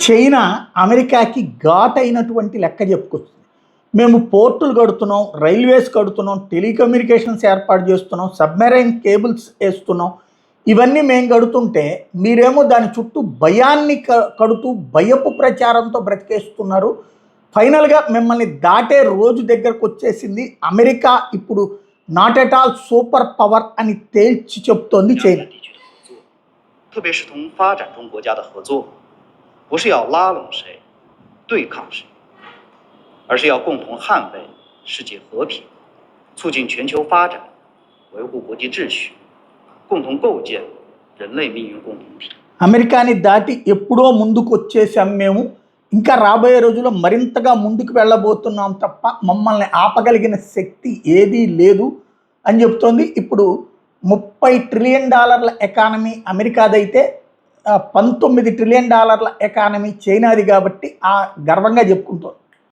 China అమెరికాకి ఘాటైనటువంటి లెక్క చెప్పుకొస్తుంది. మేము పోర్టులు కడుతున్నాం, రైల్వేస్ కడుతున్నాం, టెలికమ్యూనికేషన్స్ ఏర్పాటు చేస్తున్నాం, సబ్మెరైన్ కేబుల్స్ వేస్తున్నాం. ఇవన్నీ మేము కడుతుంటే మీరేమో దాని చుట్టూ భయాన్ని కడుతూ భయపు ప్రచారంతో బ్రతికేస్తున్నారు. ఫైనల్గా మిమ్మల్ని దాటే రోజు దగ్గరకు వచ్చేసింది. అమెరికా ఇప్పుడు not at all super power అని తేల్చి చెప్తోంది చైనా. 特别是同发展中国家的合作，不是要拉拢谁、对抗谁，而是要共同捍卫世界和平，促进全球发展，维护国际秩序，共同构建人类命运共同体。అమెరికాని దాటి ఎప్పుడో ముందుకు వచ్చేసాం మేము. ఇంకా రాబోయే రోజుల్లో మరింతగా ముందుకు వెళ్ళబోతున్నాం తప్ప మమ్మల్ని ఆపగలిగిన శక్తి ఏదీ లేదు అని చెప్తోంది. ఇప్పుడు $30 ట్రిలియన్ ఎకానమీ అమెరికాదైతే $19 ట్రిలియన్ ఎకానమీ చైనాది కాబట్టి గర్వంగా చెప్పుకుంటోంది.